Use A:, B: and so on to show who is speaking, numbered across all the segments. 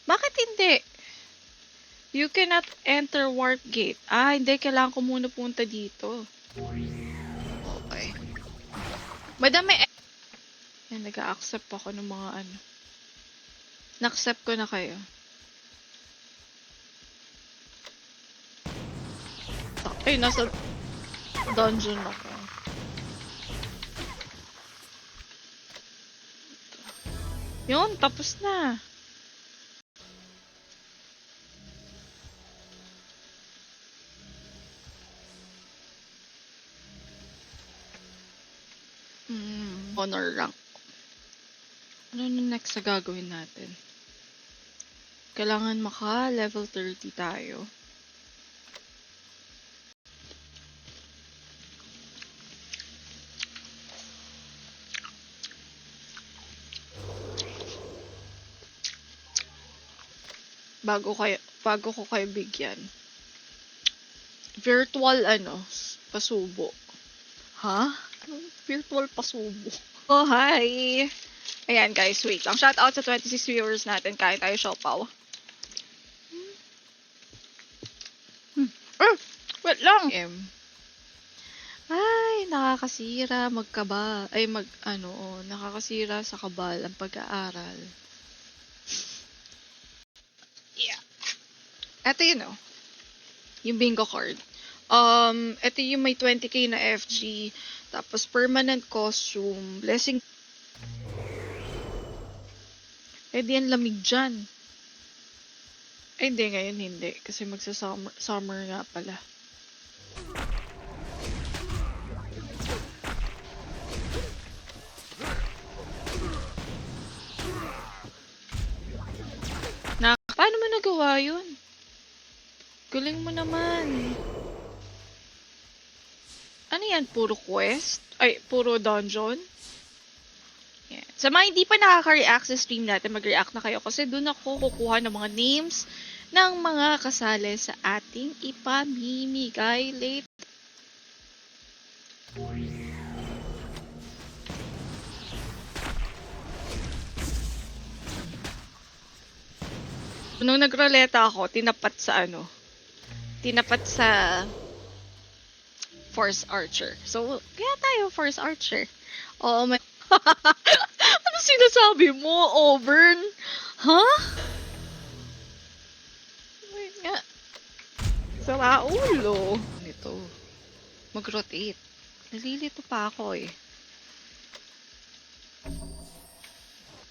A: Bakit hindi? You cannot enter warp gate. Ah, hindi. Kailangan ko muna punta dito. Okay. Madami. Yan, nag-a-accept ako ng mga ano. Na-accept ko na kayo. Ay, nasa dungeon ako. Yun, tapos na. Honor rank. Ano na next na gagawin natin? Kailangan maka-level 30 tayo. Bago ko kayo bigyan. Virtual pasubo. Ha? Virtual pasubo. Oh, hi! Ayan guys, wait lang. Shout out sa 26 viewers natin. Kain tayo siopaw. Wait lang! Ay, nakakasira nakakasira sa kabal ang pag-aaral. Yeah. Ito yun, yung bingo card. Ito yung may 20k na FG, tapos permanent costume, blessing. Eh, di yan lamig dyan. Ay, hindi, ngayon hindi. Kasi summer nga pala. Paano mo nagawa yun? Galing mo naman. Ano yan? Puro quest? Ay, puro dungeon? Yeah. Sa mga hindi pa nakaka-react sa stream natin, mag-react na kayo kasi doon ako kukuha ng mga names ng mga kasali sa ating ipamimigay late. Nung nagroleta ako, tinapat sa Force Archer. So, kaya tayo Force Archer. Oo, ano sinasabi mo, Auburn? Huh? Wait nga. Sara ulo. Ito. Mag-rotate. Nalilito pa ako eh.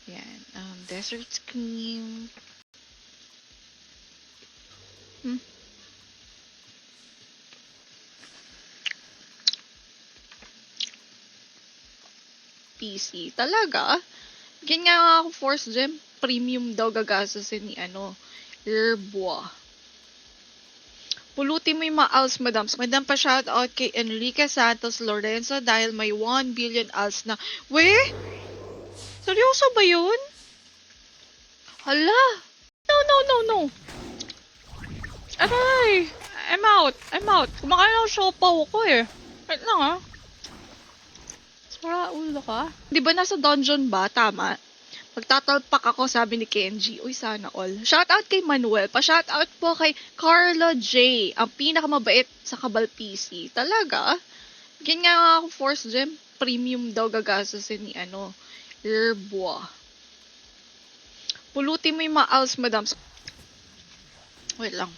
A: Yan. Desert Scream. PC. Talaga? Yan nga ako Force Gem. Premium daw gagasasin ni Herbois. Pulutin mo yung mga ALS, madam. Madam, pa shoutout kay Enrique Santos Lorenzo dahil may 1 billion ALS na. Weh? Seryoso ba yun? Hala? No. Aray! I'm out. Kumakain ako siopaw ko eh. Wait lang Sara ulo ka? Di ba nasa dungeon ba? Tama. Magtatalpak ako, sabi ni Kenji. Uy, sana all. Shoutout kay Manuel. Pa-shoutout po kay Carlo J. Ang pinakamabait sa Kabal PC. Talaga? Yan nga ako Force Gem. Premium daw gagasasin ni Herbois. Pulutin mo yung mga ALS, madam. Wait lang.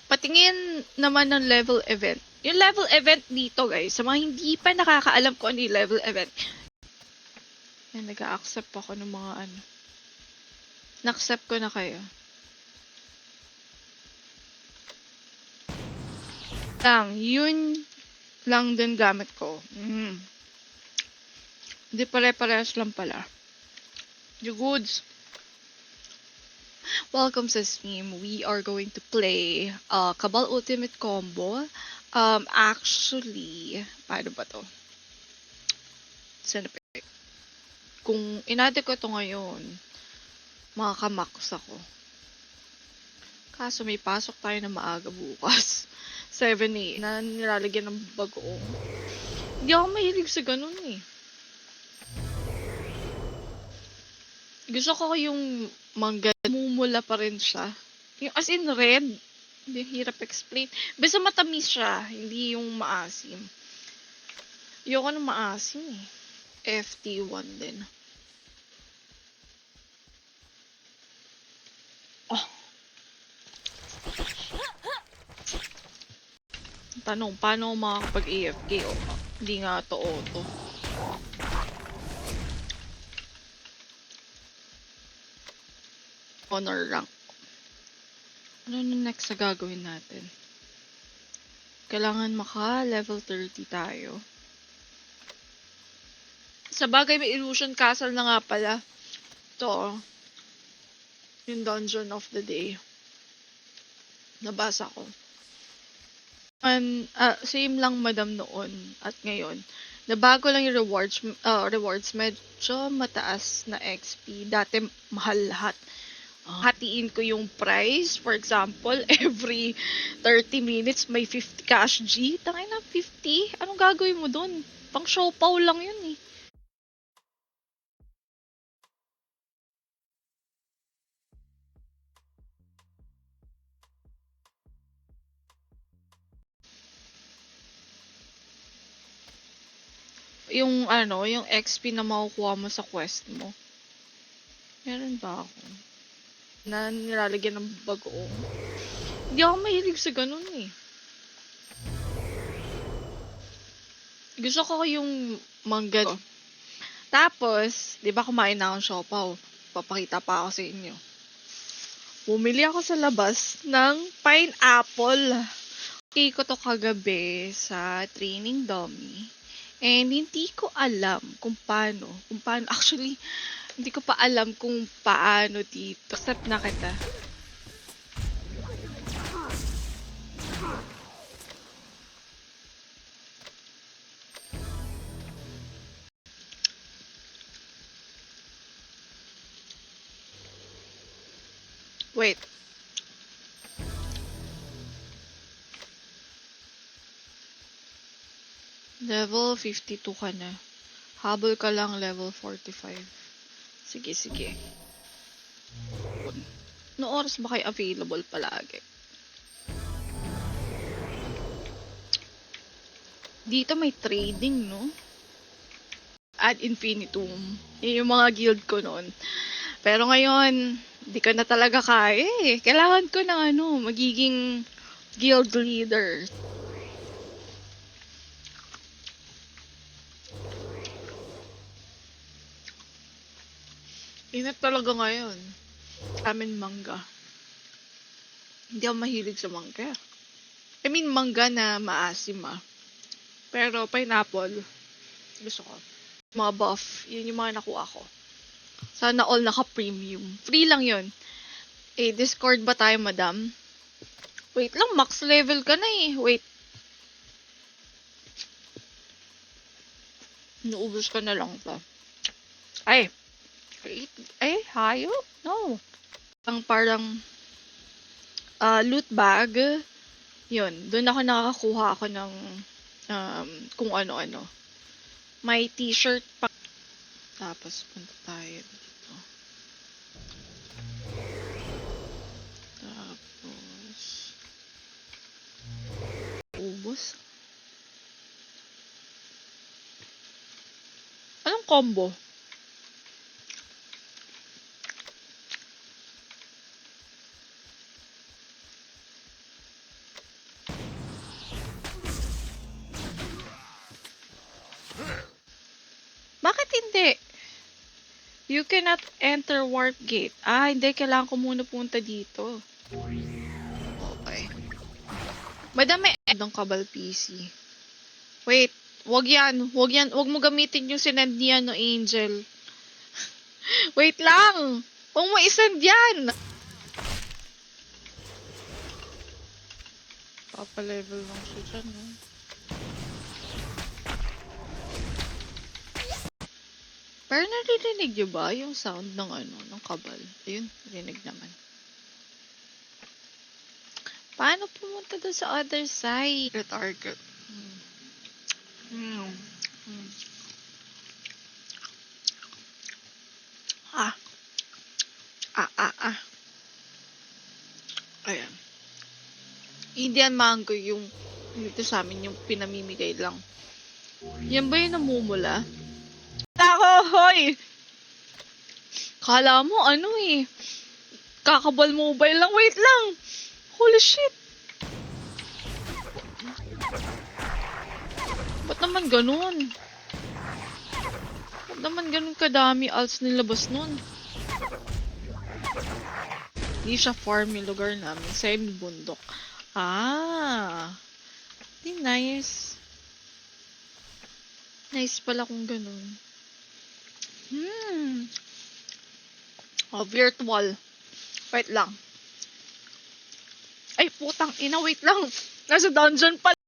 A: Patingin naman ng level event. Yung level event dito, guys, sa mga hindi pa nakakaalam ko ano yung level event. Yan, nag-a-accept ako ng mga Na-accept ko na kayo. Yun lang din gamit ko. Hindi pare-parehas lang pala. You goods. Welcome sa stream. We are going to play Cabal Ultimate Combo. Actually, paano ba to? Kung inate ko to ngayon, makakamax ako. Kaso may pasok tayo na maaga bukas. 7 na nilalagyan ng bagoong. Hindi ako mahilig sa ganun eh. Gusto ko yung mangga, mumula pa rin siya. Yung as in red. Hindi hirap explain. Basta matamis siya, hindi yung maasim. Ayoko ng maasim eh. FT1 din. Oh. Tanong, paano ako makakapag-AFK? Hindi nga to auto. Honor rank. Ano na next na gagawin natin? Kailangan maka-level 30 tayo. Sa bagay, may Illusion Castle na nga pala. Ito, yung Dungeon of the Day. Nabasa ko. Same lang madam noon at ngayon. Nabago lang yung rewards. Medyo mataas na XP. Dati mahal lahat. Hatiin ko yung price. For example, every 30 minutes may 50 cash G. Tangay na 50? Anong gagawin mo dun? Pang siopaw lang yun eh. Yung XP na makukuha mo sa quest mo. Meron ba ako? Na nilalagyan ng bagoong. Hindi ako mahilig sa ganun eh. Gusto ko yung mangga. Tapos, di ba kumain na akong siopaw? Papakita pa ako sa inyo. Bumili ako sa labas ng pineapple. Okay ko to kagabi sa training dummy. And hindi ko alam kung paano. Actually, hindi ko pa alam kung paano dito. Step na kita. Wait. Level 52 ka na. Habol ka lang level 45. Sige. No oras ba kayo available palagi? Dito may trading, no? Ad infinitum. Yun yung mga guild ko noon. Pero ngayon, di ko na talaga kaya eh. Kailangan ko ng magiging guild leader. Init talaga ngayon. Amin mangga. Hindi ako mahilig sa mangga. I mean, mangga na maasim ah. Pero pineapple, gusto ko. Mga buff, yun yung mga nakuha ko. Sana all naka-premium. Free lang yun. Eh, Discord ba tayo, madam? Wait lang, max level ka na eh. Wait. Naubos ka na lang to. Ay. Hayo? No. Ang parang loot bag. Yun. Doon ako nakakakuha ako ng kung ano-ano. May t-shirt pa. Tapos, punta tayo dito. Tapos, ubos. Anong combo? Bakit hindi? You cannot enter warp gate. Hindi. Kailangan ko muna punta dito. Okay. Madam, may ng Kabal PC. Wait. Wag yan. Wag mo gamitin yung sinend niya no Angel. Wait lang. Wag mo isend yan. Papa-level lang siya dyan, no? Pero naririnig nyo ba yung sound ng ng kabal? Ayun, narinig naman. Paano pumunta doon sa other side? The target. Indian mango yung dito sa amin yung pinamimigay lang. Yan ba yung namumula? Ako, hoy! Kala mo ano eh. Kakabal mobile lang. Wait lang! Holy shit! Ba't naman ganun? Ba't naman ganun kadami alts nilabas nun? Hindi siya farm yung lugar namin. Semi-bundok. Ah! Di nice. Nice pala kung ganun. Oh, virtual. Wait lang. Ay, putang ina, wait lang. Nasa dungeon pala.